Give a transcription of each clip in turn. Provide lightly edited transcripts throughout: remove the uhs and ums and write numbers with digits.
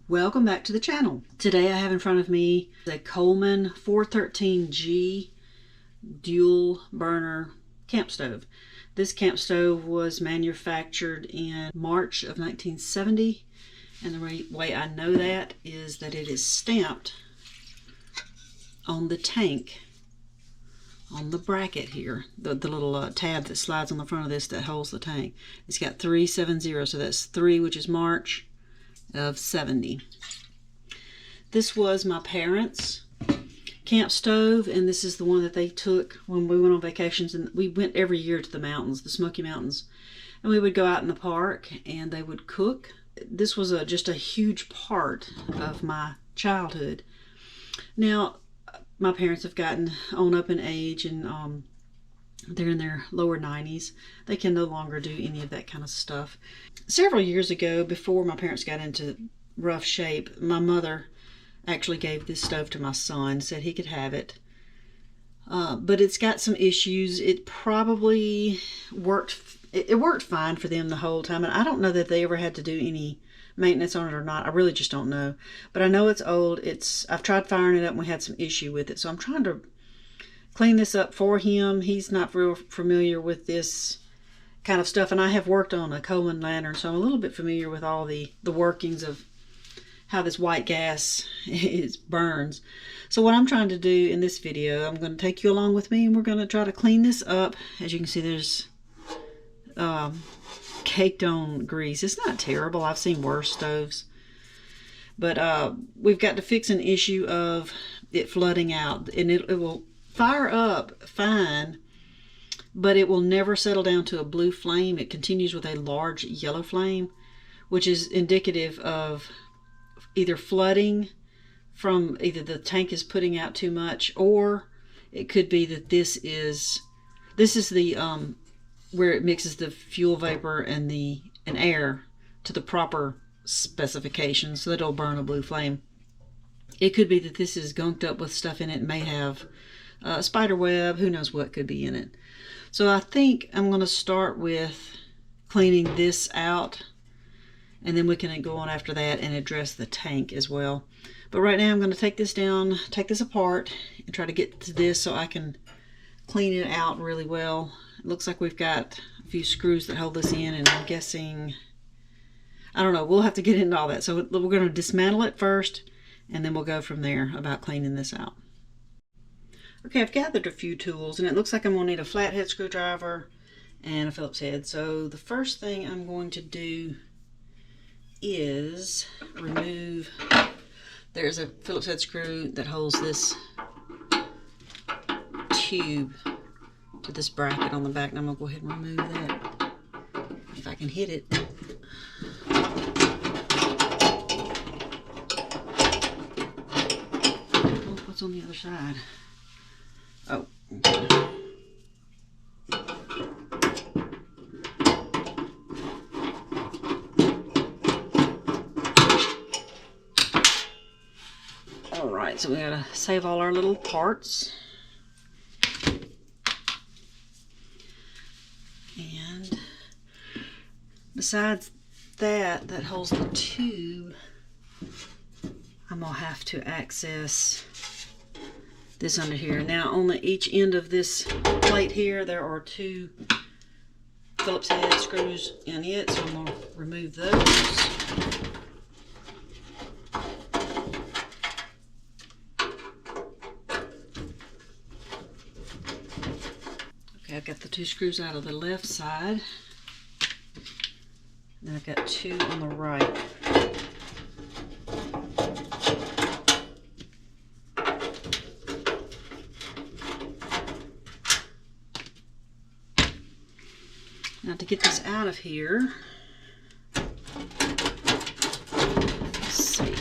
Welcome back to the channel. Today I have in front of me a Coleman 413G dual burner camp stove. This camp stove was manufactured in March of 1970, and the way I know that is that it is stamped on the tank, on the bracket here, the little tab that slides on the front of this that holds the tank. It's got 370, so that's 3, which is March of 70. This was my parents' camp stove, and this is the one that they took when we went on vacations, and we went every year to the mountains, the Smoky Mountains, and we would go out in the park and they would cook. This was just a huge part of my childhood. Now my parents have gotten on up in age, and they're in their lower 90s. They can no longer do any of that kind of stuff. Several years ago, before my parents got into rough shape, my mother actually gave this stove to my son, said he could have it. But it's got some issues. It probably worked, it worked fine for them the whole time, and I don't know that they ever had to do any maintenance on it or not. I really just don't know. But I know it's old. I've tried firing it up and we had some issue with it, so I'm trying to clean this up for him. He's not real familiar with this kind of stuff, and I have worked on a Coleman lantern, so I'm a little bit familiar with all the workings of how this white gas burns. So what I'm trying to do in this video, I'm going to take you along with me, and we're going to try to clean this up. As you can see, there's caked on grease. It's not terrible. I've seen worse stoves, but we've got to fix an issue of it flooding out, and it will fire up fine, but it will never settle down to a blue flame. It continues with a large yellow flame, which is indicative of either flooding from either the tank is putting out too much, or it could be that this is the where it mixes the fuel vapor and air to the proper specifications, so that it'll burn a blue flame. It could be that this is gunked up with stuff in it. It may have spider web, who knows what could be in it. So I think I'm going to start with cleaning this out, and then we can go on after that and address the tank as well. But right now I'm going to take this down, take this apart, and try to get to this so I can clean it out really well. It looks like we've got a few screws that hold this in, and I'm guessing, I don't know, we'll have to get into all that. So we're going to dismantle it first, and then we'll go from there about cleaning this out. Okay, I've gathered a few tools, and it looks like I'm going to need a flathead screwdriver and a Phillips head. So the first thing I'm going to do is remove, there's a Phillips head screw that holds this tube to this bracket on the back, and I'm going to go ahead and remove that if I can hit it. Oh, what's on the other side? Oh, okay. All right, so we gotta save all our little parts. And besides that holds the tube, I'm gonna have to access this under here. Now on each end of this plate here, there are 2 Phillips head screws in it, so I'm going to remove those. Okay, I've got the 2 screws out of the left side, and I've got 2 on the right. Now to get this out of here, let's see.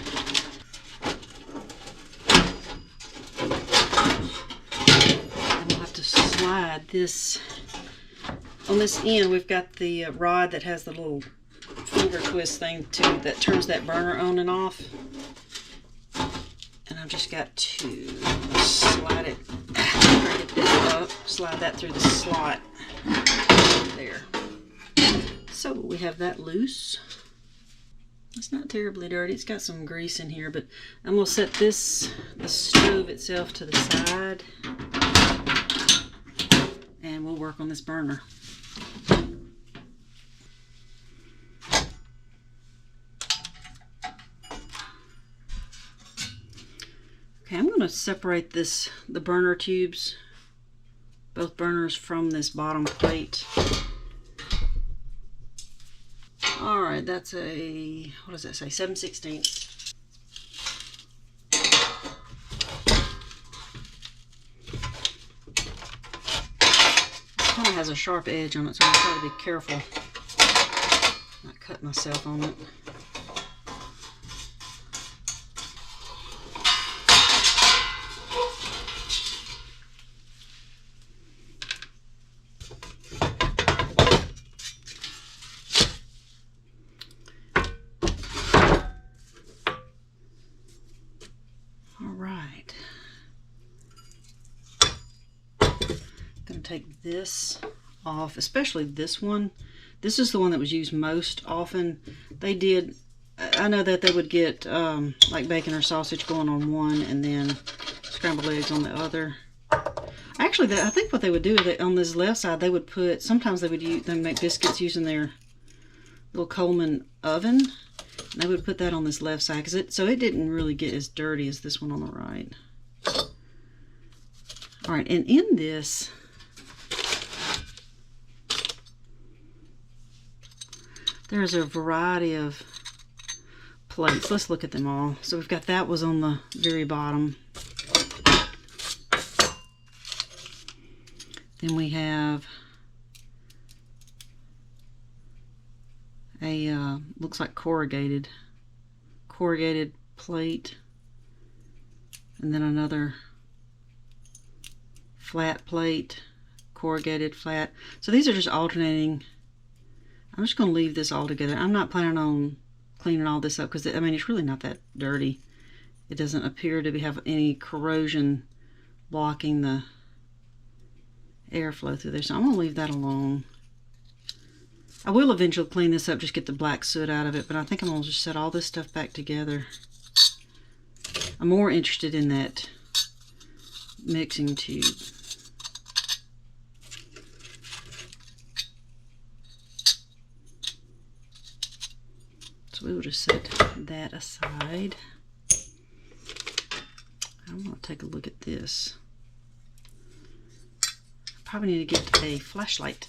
And we'll have to slide this. On this end, we've got the rod that has the little finger twist thing that turns that burner on and off. And I've just got to slide it, get this up, slide that through the slot there. So we have that loose. It's not terribly dirty. It's got some grease in here, but I'm going to set the stove itself to the side, and we'll work on this burner. Okay, I'm going to separate the burner tubes, both burners, from this bottom plate. Alright, that's a, what does that say, 7/16. Kind of has a sharp edge on it, so I'm going to try to be careful not cut myself on it. Take this off, especially this one. This is the one that was used most often. I know that they would get like bacon or sausage going on one and then scrambled eggs on the other. Actually, I think what they would do is on this left side, they would put, sometimes they would make biscuits using their little Coleman oven. And they would put that on this left side, so it didn't really get as dirty as this one on the right. All right, and in this, there's a variety of plates. Let's look at them all. So we've got that was on the very bottom. Then we have a looks like corrugated plate, and then another flat plate, corrugated, flat. So these are just alternating. I'm just going to leave this all together. I'm not planning on cleaning all this up because, I mean, it's really not that dirty. It doesn't appear to have any corrosion blocking the airflow through there. So I'm going to leave that alone. I will eventually clean this up, just get the black soot out of it, but I think I'm going to just set all this stuff back together. I'm more interested in that mixing tube. So we will just set that aside. I'm going to take a look at this. I probably need to get a flashlight.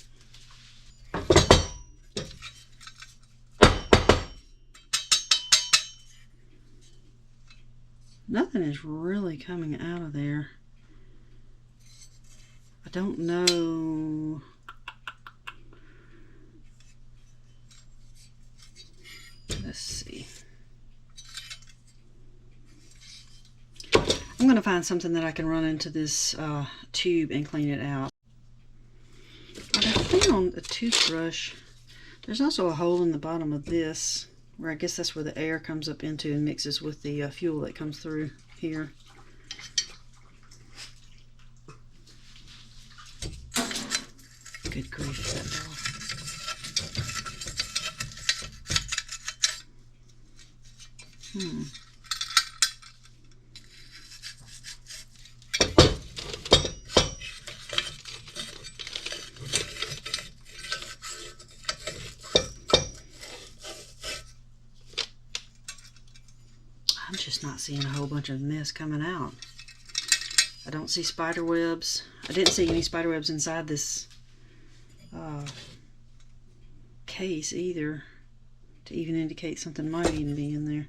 Nothing is really coming out of there. I don't know. Let's see. I'm going to find something that I can run into this tube and clean it out. I found a toothbrush. There's also a hole in the bottom of this, where I guess that's where the air comes up into and mixes with the fuel that comes through here. Good grief, that dog. I'm just not seeing a whole bunch of mess coming out. I don't see spider webs. I didn't see any spider webs inside this case either, to even indicate something might even be in there.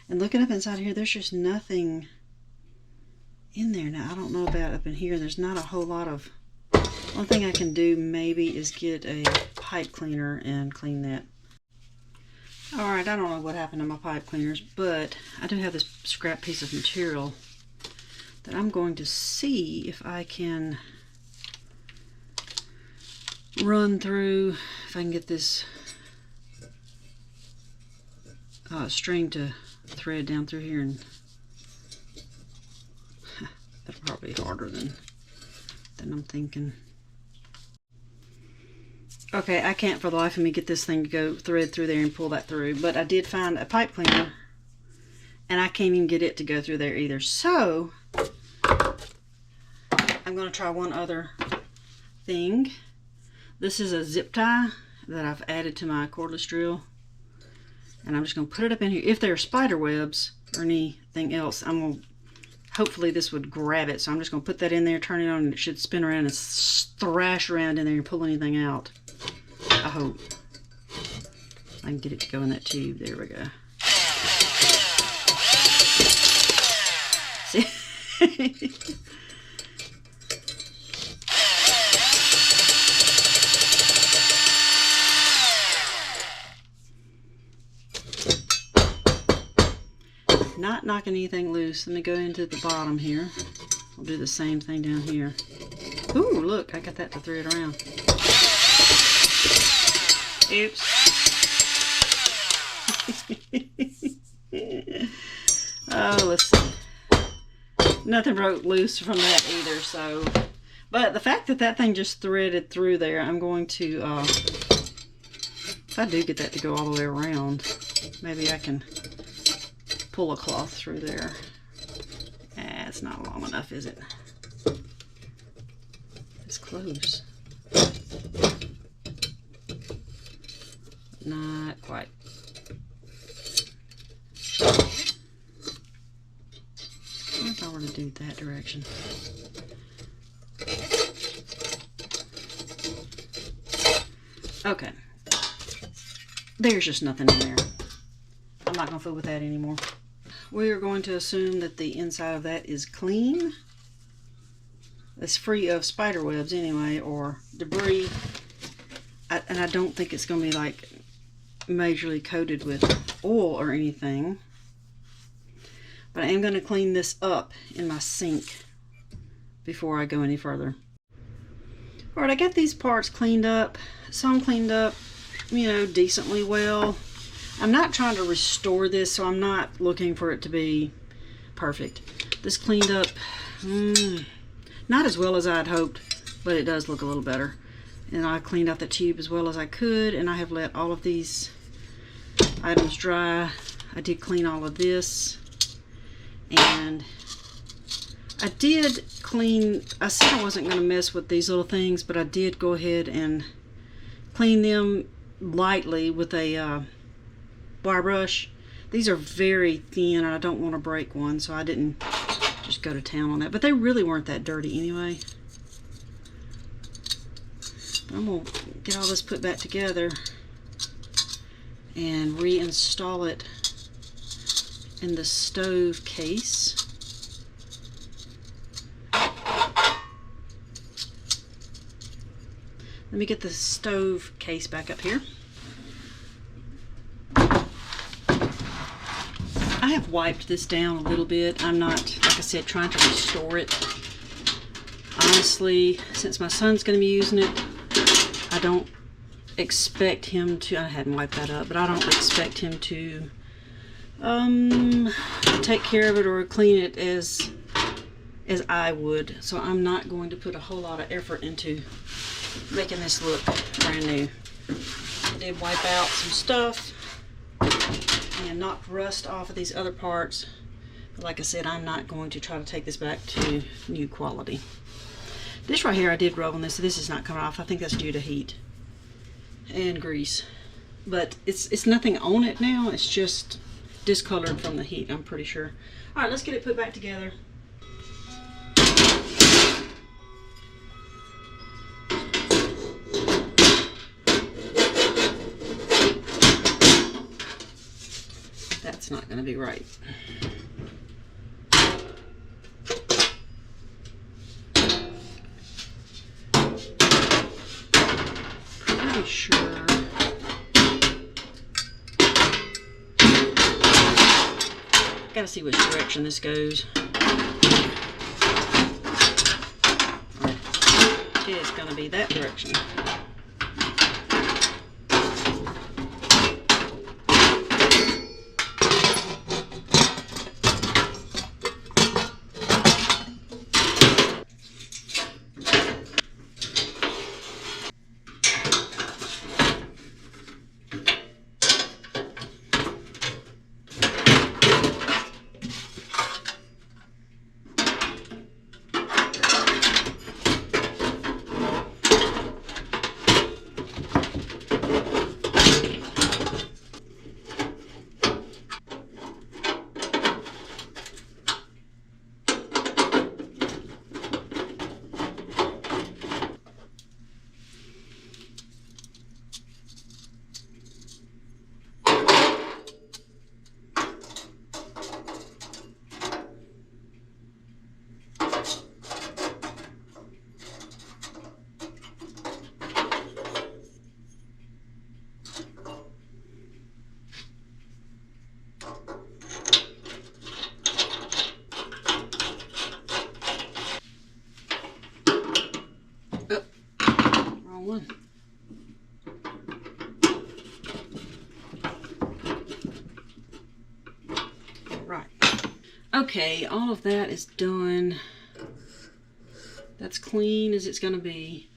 And looking up inside here, there's just nothing in there. Now, I don't know about up in here. There's not a whole lot of... One thing I can do maybe is get a pipe cleaner and clean that. Alright, I don't know what happened to my pipe cleaners, but I do have this scrap piece of material that I'm going to see if I can run through, if I can get this string to thread down through here, and that'll probably be harder than I'm thinking. Okay, I can't for the life of me get this thing to go thread through there and pull that through, but I did find a pipe cleaner and I can't even get it to go through there either. So I'm going to try one other thing. This is a zip tie that I've added to my cordless drill, and I'm just going to put it up in here. If there are spider webs or anything else, hopefully this would grab it. So I'm just going to put that in there, turn it on, and it should spin around and thrash around in there and pull anything out. I hope I can get it to go in that tube. There we go. See? Not knocking anything loose. Let me go into the bottom here. I'll do the same thing down here. Ooh, look, I got that to thread around. Oops. Oh, let's see. Nothing broke loose from that either, so. But the fact that that thing just threaded through there, I'm going to, if I do get that to go all the way around, maybe I can pull a cloth through there. It's not long enough, is it? It's close. Not quite. What if I were to do that direction? Okay. There's just nothing in there. I'm not going to fool with that anymore. We are going to assume that the inside of that is clean. It's free of spider webs anyway, or debris. And I don't think it's going to be like majorly coated with oil or anything. But I am going to clean this up in my sink before I go any further. Alright, I got these parts cleaned up. Some cleaned up, you know, decently well. I'm not trying to restore this, so I'm not looking for it to be perfect. This cleaned up, not as well as I'd hoped, but it does look a little better. And I cleaned out the tube as well as I could, and I have let all of these items dry. I did clean all of this, and I did clean, I said I wasn't going to mess with these little things, but I did go ahead and clean them lightly with a wire brush. These are very thin and I don't want to break one, so I didn't just go to town on that, but they really weren't that dirty anyway. I'm going to get all this put back together and reinstall it in the stove case. Let me get the stove case back up here. I have wiped this down a little bit. I'm not, like I said, trying to restore it. Honestly, since my son's going to be using it, I don't expect him to, I hadn't wiped that up, but I don't expect him to take care of it or clean it as I would. So I'm not going to put a whole lot of effort into making this look brand new. I did wipe out some stuff and knocked rust off of these other parts. But like I said, I'm not going to try to take this back to new quality. This right here I did rub on this. This is not coming off. I think that's due to heat and grease. But it's nothing on it now. It's just discolored from the heat, I'm pretty sure. Alright, let's get it put back together. That's not going to be right. Pretty sure. Gotta see which direction this goes. Right. It's going to be that direction. Okay, all of that is done. That's clean as it's going to be.